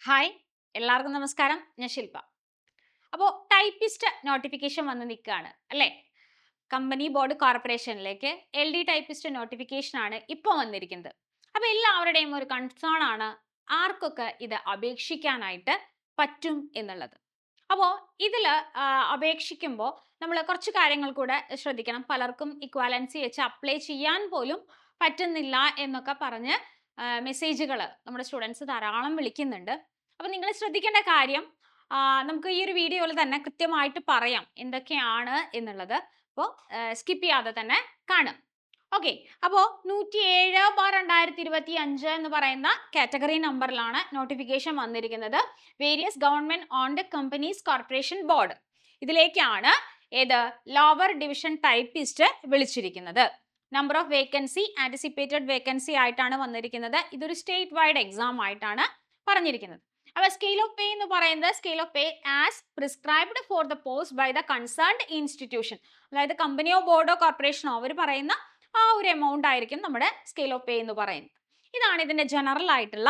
Hi, എല്ലാവർക്കും നമസ്കാരം. ഞാൻ ശില്പ. അപ്പോൾ ടൈപ്പിസ്റ്റ് നോട്ടിഫിക്കേഷൻ വന്ന് നിൽക്കുകയാണ് അല്ലേ? കമ്പനി ബോർഡ് കോർപ്പറേഷനിലേക്ക് LD ടൈപ്പിസ്റ്റ് നോട്ടിഫിക്കേഷൻ ആണ് ഇപ്പോൾ വന്നിരിക്കുന്നത്. അപ്പോൾ എല്ലാവരുടെയും ഒരു കൺസേൺ ആണ് ആർക്കൊക്കെ ഇത് അപേക്ഷിക്കാനായിട്ട് പറ്റും എന്നുള്ളത്. അപ്പോൾ ഇതിൽ അപേക്ഷിക്കുമ്പോൾ നമ്മൾ കുറച്ച് കാര്യങ്ങൾ കൂടെ ശ്രദ്ധിക്കണം. പലർക്കും ഇക്വാലൻസി വെച്ച് അപ്ലൈ ചെയ്യാൻ പോലും പറ്റുന്നില്ല എന്നൊക്കെ പറഞ്ഞ് മെസ്സേജുകൾ നമ്മുടെ സ്റ്റുഡൻസ് ധാരാളം വിളിക്കുന്നുണ്ട്. അപ്പോൾ നിങ്ങൾ ശ്രദ്ധിക്കേണ്ട കാര്യം, നമുക്ക് ഈ ഒരു വീഡിയോയിൽ തന്നെ കൃത്യമായിട്ട് പറയാം എന്തൊക്കെയാണ് എന്നുള്ളത്. അപ്പോൾ സ്കിപ്പ് ചെയ്യാതെ തന്നെ കാണും. ഓക്കെ, അപ്പോൾ 107/2025 എന്ന് പറയുന്ന കാറ്റഗറി നമ്പറിലാണ് നോട്ടിഫിക്കേഷൻ വന്നിരിക്കുന്നത്. Various government owned companies corporation board. ഇതിലേക്കാണ് ഏത് ലോവർ ഡിവിഷൻ ടൈപ്പിസ്റ്റ് വിളിച്ചിരിക്കുന്നത്. Number of vacancy anticipated vacancy ആയിട്ടാണ് വന്നിരിക്കുന്നത്. ഇതൊരു സ്റ്റേറ്റ് വൈഡ് എക്സാം ആയിട്ടാണ് പറഞ്ഞിരിക്കുന്നത്. അപ്പോൾ സ്കെയിൽ ഓഫ് പേ എന്ന് പറയുന്നത് scale of pay as prescribed for the post by the concerned institution. അതായത് കമ്പനിയോ ബോർഡോ കോർപ്പറേഷനോ അവർ പറയുന്ന ആ ഒരു എമൗണ്ട് ആയിരിക്കും നമ്മുടെ സ്കെയിൽ ഓഫ് പേ എന്ന് പറയുന്നത്. ഇതാണ് ഇതിന്റെ ജനറൽ ആയിട്ടുള്ള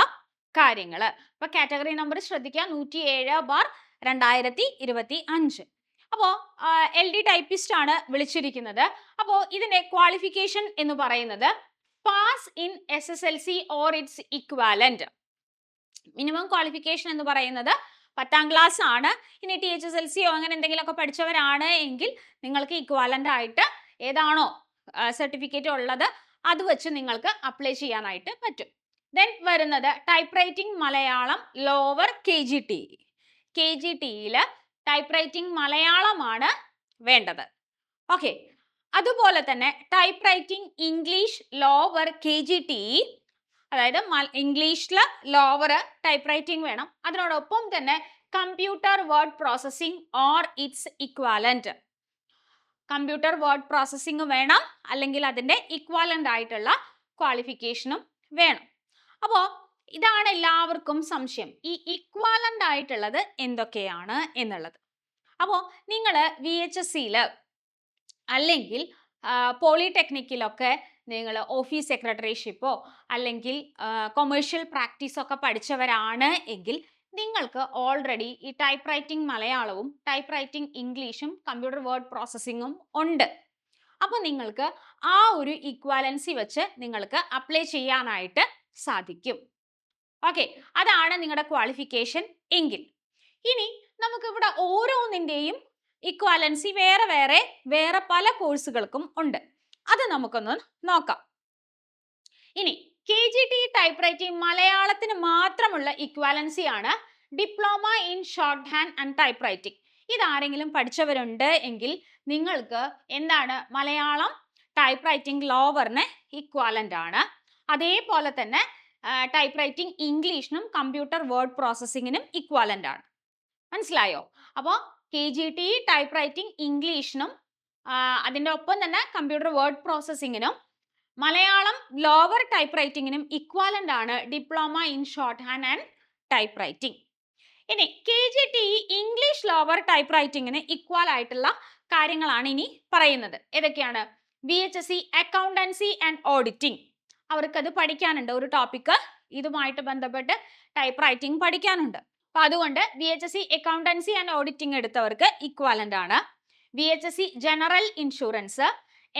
കാര്യങ്ങൾ. അപ്പോൾ കാറ്റഗറി നമ്പർ ശ്രദ്ധിക്കുക, 107/2025. അപ്പോൾ LD ടൈപ്പിസ്റ്റ് ആണ് വിളിച്ചിരിക്കുന്നത്. അപ്പോൾ ഇതിന്റെ ക്വാളിഫിക്കേഷൻ എന്ന് പറയുന്നത് pass in SSLC or its equivalent. Minimum qualification എന്ന് പറയുന്നത് 10ാം ക്ലാസ് ആണ്. ഇനി THSLCയോ അങ്ങനെ എന്തെങ്കിലുമൊക്കെ പഠിച്ചവരാണ് എങ്കിൽ നിങ്ങൾക്ക് ഇക്വാലന്റ് ആയിട്ട് ഏതാണോ സർട്ടിഫിക്കറ്റ് ഉള്ളത് അത് വെച്ച് നിങ്ങൾക്ക് അപ്ലൈ ചെയ്യാനായിട്ട് പറ്റും. ദെൻ വരുന്നത് typewriting Malayalam lower KGT. KGTയിൽ ടൈപ്പ് റൈറ്റിംഗ് മലയാളമാണ് വേണ്ടത്. ഓക്കെ, അതുപോലെ തന്നെ typewriting English lower KGT, അതായത് ഇംഗ്ലീഷിൽ ലോവർ ടൈപ്പ് റൈറ്റിംഗ് വേണം. അതിനോടൊപ്പം തന്നെ computer word processing or its equivalent. Computer word processing വേണം, അല്ലെങ്കിൽ അതിൻ്റെ ഇക്വാലന്റ് ആയിട്ടുള്ള ക്വാളിഫിക്കേഷനും വേണം. അപ്പോൾ ഇതാണ് എല്ലാവർക്കും സംശയം, ഈ ഇക്വാലന്റ് ആയിട്ടുള്ളത് എന്തൊക്കെയാണ് എന്നുള്ളത്. അപ്പോൾ നിങ്ങൾ VHSCയിൽ അല്ലെങ്കിൽ പോളിടെക്നിക്കിലൊക്കെ നിങ്ങൾ ഓഫീസ് സെക്രട്ടറിഷിപ്പോ അല്ലെങ്കിൽ കൊമേഴ്ഷ്യൽ പ്രാക്ടീസൊക്കെ പഠിച്ചവരാണ് എങ്കിൽ നിങ്ങൾക്ക് ഓൾറെഡി ഈ ടൈപ്പ് റൈറ്റിംഗ് മലയാളവും ടൈപ്പ് റൈറ്റിംഗ് ഇംഗ്ലീഷും കമ്പ്യൂട്ടർ വേർഡ് പ്രോസസ്സിങ്ങും ഉണ്ട്. അപ്പോൾ നിങ്ങൾക്ക് ആ ഒരു ഇക്വാലൻസി വെച്ച് നിങ്ങൾക്ക് അപ്ലൈ ചെയ്യാനായിട്ട് സാധിക്കും. ഓക്കെ, അതാണ് നിങ്ങളുടെ ക്വാളിഫിക്കേഷൻ എങ്കിൽ. ഇനി നമുക്കിവിടെ ഓരോന്നിൻ്റെയും ഇക്വാലൻസി വേറെ പല കോഴ്സുകൾക്കും ഉണ്ട്. അത് നമുക്കൊന്ന് നോക്കാം. ഇനി KGT ടൈപ്പ് റൈറ്റിംഗ് മലയാളത്തിന് മാത്രമുള്ള ഇക്വാലൻസി ആണ് diploma in shorthand and typewriting. ഇതാരെങ്കിലും പഠിച്ചവരുണ്ട് എങ്കിൽ നിങ്ങൾക്ക് എന്താണ് മലയാളം ടൈപ്പ് റൈറ്റിംഗ് ലോവറിന് ഇക്വാലന്റ് ആണ്. അതേപോലെ തന്നെ ടൈപ്പ് റൈറ്റിംഗ് ഇംഗ്ലീഷിനും കമ്പ്യൂട്ടർ വേർഡ് പ്രോസസ്സിങ്ങിനും ഇക്വാലന്റ് ആണ്. മനസ്സിലായോ? അപ്പോൾ KGT ടൈപ്പ് റൈറ്റിംഗ് ഇംഗ്ലീഷിനും അതിൻ്റെ ഒപ്പം തന്നെ കമ്പ്യൂട്ടർ വേർഡ് പ്രോസസ്സിങ്ങിനും Malayalam lower typewriting equivalent ആണ് diploma in shorthand and typewriting. ഇനി KGT English lower typewriting equal ആയിട്ടുള്ള കാര്യങ്ങളാണ് ഇനി പറയുന്നത്. ഏതൊക്കെയാണ്? VHSC അക്കൗണ്ടൻസി ആൻഡ് ഓഡിറ്റിംഗ്, അവർക്കത് പഠിക്കാനുണ്ട്. ഒരു ടോപ്പിക്ക് ഇതുമായിട്ട് ബന്ധപ്പെട്ട് ടൈപ്പ് റൈറ്റിംഗ് പഠിക്കാനുണ്ട്. അപ്പോൾ അതുകൊണ്ട് VHSC അക്കൗണ്ടൻസി ആൻഡ് ഓഡിറ്റിംഗ് എടുത്തവർക്ക് ഇക്വാലന്റ് ആണ്. VHSC general insurance,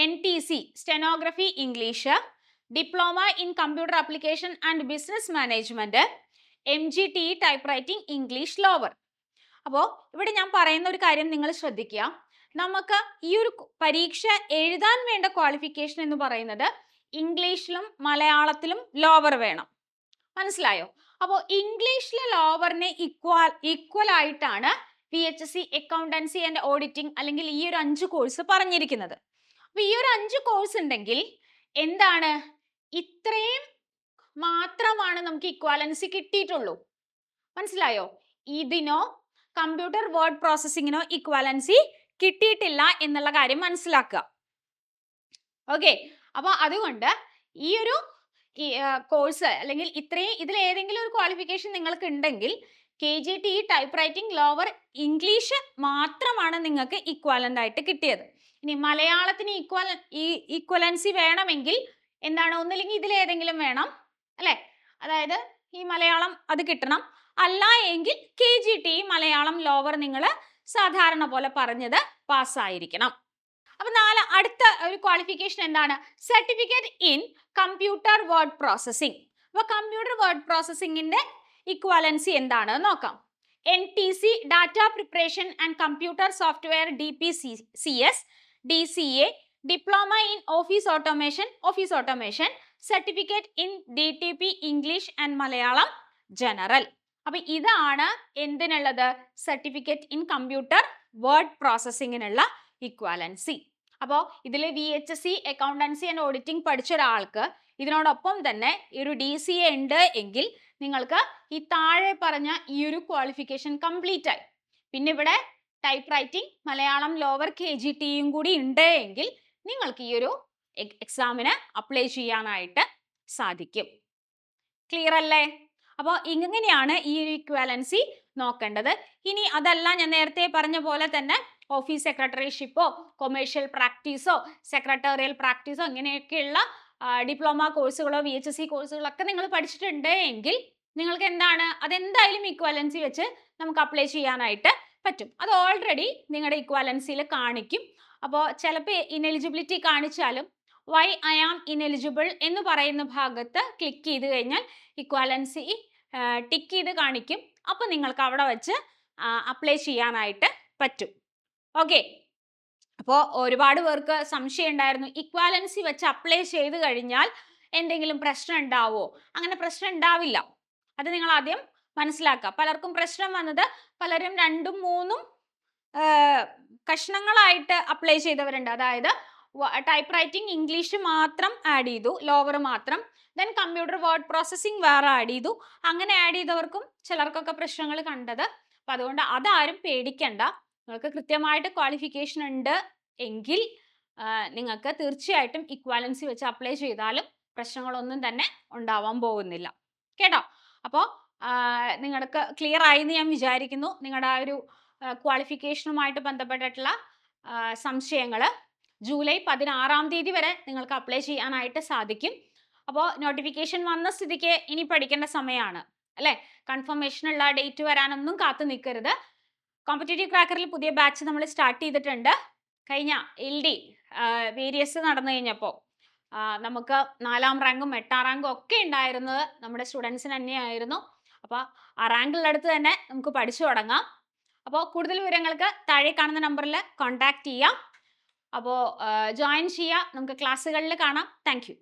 NTC stenography English, diploma in computer application and business management, MGT typewriting English lower. അപ്പോൾ ഇവിടെ ഞാൻ പറയുന്ന ഒരു കാര്യം നിങ്ങൾ ശ്രദ്ധിക്കുക, നമുക്ക് ഈ ഒരു പരീക്ഷ എഴുതാൻ വേണ്ട ക്വാളിഫിക്കേഷൻ എന്ന് പറയുന്നത് ഇംഗ്ലീഷിലും മലയാളത്തിലും ലോവർ വേണം. മനസ്സിലായോ? അപ്പോൾ ഇംഗ്ലീഷിലെ ലോവറിന് ഈക്വൽ ആയിട്ടാണ് VHSC അക്കൗണ്ടൻസി ആൻഡ് ഓഡിറ്റിംഗ് അല്ലെങ്കിൽ ഈ ഒരു 5 കോഴ്സ് പറഞ്ഞിരിക്കുന്നത്. അപ്പോൾ ഈ ഒരു 5 കോഴ്സ് ഉണ്ടെങ്കിൽ എന്താണ്, ഇത്രയും മാത്രമാണ് നമുക്ക് ഇക്വാലൻസി കിട്ടിയിട്ടുള്ളൂ. മനസ്സിലായോ? ഇതിനോ കമ്പ്യൂട്ടർ വേർഡ് പ്രോസസ്സിങ്ങിനോ ഇക്വാലൻസി കിട്ടിയിട്ടില്ല എന്നുള്ള കാര്യം മനസ്സിലാക്കുക. ഓക്കെ, അപ്പോൾ അതുകൊണ്ട് ഈ ഒരു കോഴ്സ് അല്ലെങ്കിൽ ഇതിലേതെങ്കിലും ഒരു ക്വാളിഫിക്കേഷൻ നിങ്ങൾക്ക് ഉണ്ടെങ്കിൽ KGT type writing lower English മാത്രമാണ് നിങ്ങൾക്ക് ഇക്വാലന്റ് ആയിട്ട് കിട്ടിയത്. ഇനി മലയാളത്തിന് ഈക്വലൻസി വേണമെങ്കിൽ എന്താണ്, ഒന്നില്ലെങ്കിൽ ഇതിലേതെങ്കിലും വേണം അല്ലേ? അതായത് ഈ മലയാളം അത് കിട്ടണം, അല്ല എങ്കിൽ KGT മലയാളം ലോവർ നിങ്ങൾ സാധാരണ പോലെ പറഞ്ഞത് പാസ്സായിരിക്കണം. അപ്പൊ അടുത്ത ഒരു ക്വാളിഫിക്കേഷൻ എന്താണ്? Certificate in computer word processing. അപ്പൊ കമ്പ്യൂട്ടർ വേർഡ് പ്രോസസ്സിംഗിന്റെ ഇക്വാലൻസി എന്താണെന്ന് നോക്കാം. NTC data preparation and computer software DPCS, DCA, diploma in office automation, certificate in DTP English and Malayalam general. അപ്പൊ ഇതാണ് എന്തിനുള്ളത്? സർട്ടിഫിക്കറ്റ് ഇൻ കമ്പ്യൂട്ടർ വേർഡ് പ്രോസസ്സിങ്ങിനുള്ള equivalency. അപ്പോൾ ഇതിൽ VHSC അക്കൗണ്ടൻസി ആൻഡ് ഓഡിറ്റിംഗ് പഠിച്ച ഒരാൾക്ക് ഇതിനോടൊപ്പം തന്നെ ഈ ഒരു DCA ഉണ്ട് എങ്കിൽ നിങ്ങൾക്ക് ഈ താഴെ പറഞ്ഞ ഈ ഒരു ക്വാളിഫിക്കേഷൻ കംപ്ലീറ്റ് ആയി. പിന്നെ ഇവിടെ ടൈപ്പ് റൈറ്റിംഗ് മലയാളം ലോവർ KGTയും കൂടി ഉണ്ട് എങ്കിൽ നിങ്ങൾക്ക് ഈ ഒരു എക്സാമിന് അപ്ലൈ ചെയ്യാനായിട്ട് സാധിക്കും. ക്ലിയർ അല്ലേ? അപ്പോൾ ഇങ്ങനെയാണ് ഈ ഒരു ഇക്വാലൻസി നോക്കേണ്ടത്. ഇനി അതല്ല, ഞാൻ നേരത്തെ പറഞ്ഞ പോലെ തന്നെ ഓഫീസ് സെക്രട്ടറിഷിപ്പോ കൊമേഴ്ഷ്യൽ പ്രാക്ടീസോ സെക്രട്ടേറിയൽ പ്രാക്ടീസോ ഇങ്ങനെയൊക്കെയുള്ള ഡിപ്ലോമ കോഴ്സുകളോ VHSC കോഴ്സുകളൊക്കെ നിങ്ങൾ പഠിച്ചിട്ടുണ്ട് എങ്കിൽ നിങ്ങൾക്ക് എന്താണ്, അതെന്തായാലും ഇക്വാലൻസി വെച്ച് നമുക്ക് അപ്ലൈ ചെയ്യാനായിട്ട് പറ്റും. അത് ഓൾറെഡി നിങ്ങളുടെ ഇക്വാലൻസിയിൽ കാണിക്കും. അപ്പോൾ ചിലപ്പോൾ ഇനെലിജിബിലിറ്റി കാണിച്ചാലും വൈ ഐ ആം ഇനെലിജിബിൾ എന്ന് പറയുന്ന ഭാഗത്ത് ക്ലിക്ക് ചെയ്ത് കഴിഞ്ഞാൽ ഇക്വാലൻസി ടിക്ക് ചെയ്ത് കാണിക്കും. അപ്പോൾ നിങ്ങൾക്ക് അവിടെ വെച്ച് അപ്ലൈ ചെയ്യാനായിട്ട് പറ്റും. ഓക്കെ. അപ്പോൾ ഒരുപാട് പേർക്ക് സംശയം ഉണ്ടായിരുന്നു, ഇക്വാലൻസി വെച്ച് അപ്ലൈ ചെയ്ത് കഴിഞ്ഞാൽ എന്തെങ്കിലും പ്രശ്നം ഉണ്ടാവോ? അങ്ങനെ പ്രശ്നം ഉണ്ടാവില്ല. അത് നിങ്ങൾ ആദ്യം മനസ്സിലാക്കുക. പലർക്കും പ്രശ്നം വന്നത് പലരും 2ഉം 3ഉം കഷ്ണങ്ങളായിട്ട് അപ്ലൈ ചെയ്തവരുണ്ട്. അതായത് ടൈപ്പ് റൈറ്റിംഗ് ഇംഗ്ലീഷ് മാത്രം ആഡ് ചെയ്തു, ലോവർ മാത്രം, ദെൻ കമ്പ്യൂട്ടർ വേർഡ് പ്രോസസ്സിംഗ് വേറെ ആഡ് ചെയ്തു. അങ്ങനെ ആഡ് ചെയ്തവർക്കും ചിലർക്കൊക്കെ പ്രശ്നങ്ങൾ കണ്ടത്. അപ്പം അതുകൊണ്ട് അതാരും പേടിക്കണ്ട. നിങ്ങൾക്ക് കൃത്യമായിട്ട് ക്വാളിഫിക്കേഷൻ ഉണ്ട് എങ്കിൽ നിങ്ങൾക്ക് തീർച്ചയായിട്ടും ഇക്വാലൻസി വെച്ച് അപ്ലൈ ചെയ്താലും പ്രശ്നങ്ങളൊന്നും തന്നെ ഉണ്ടാവാൻ പോകുന്നില്ല. കേട്ടോ? അപ്പോൾ നിങ്ങൾക്ക് ക്ലിയർ ആയി എന്ന് ഞാൻ വിചാരിക്കുന്നു. നിങ്ങളുടെ ആ ഒരു ക്വാളിഫിക്കേഷനുമായിട്ട് ബന്ധപ്പെട്ടിട്ടുള്ള സംശയങ്ങൾ ജൂലൈ 16-ാം തീയതി വരെ നിങ്ങൾക്ക് അപ്ലൈ ചെയ്യാനായിട്ട് സാധിക്കും. അപ്പോൾ നോട്ടിഫിക്കേഷൻ വന്ന സ്ഥിതിക്ക് ഇനി പഠിക്കേണ്ട സമയമാണ് അല്ലേ? കൺഫർമേഷനുള്ള ഡേറ്റ് വരാനൊന്നും കാത്തു നിൽക്കരുത്. കോമ്പറ്റേറ്റീവ് ക്രാക്കറിൽ പുതിയ ബാച്ച് നമ്മൾ സ്റ്റാർട്ട് ചെയ്തിട്ടുണ്ട്. കഴിഞ്ഞ LD വേരിയസ് നടന്നു കഴിഞ്ഞപ്പോൾ നമുക്ക് 4ാം റാങ്കും 8ാം റാങ്കും ഒക്കെ ഉണ്ടായിരുന്നത് നമ്മുടെ സ്റ്റുഡൻസിന് തന്നെയായിരുന്നു. അപ്പോൾ ആ റാങ്കുള്ളടുത്ത് തന്നെ നമുക്ക് പഠിച്ചു തുടങ്ങാം. അപ്പോൾ കൂടുതൽ വിവരങ്ങൾക്ക് താഴെ കാണുന്ന നമ്പറിൽ കോൺടാക്റ്റ് ചെയ്യാം. അപ്പോൾ ജോയിൻ ചെയ്യുക. നമുക്ക് ക്ലാസ്സുകളിൽ കാണാം. Thank you.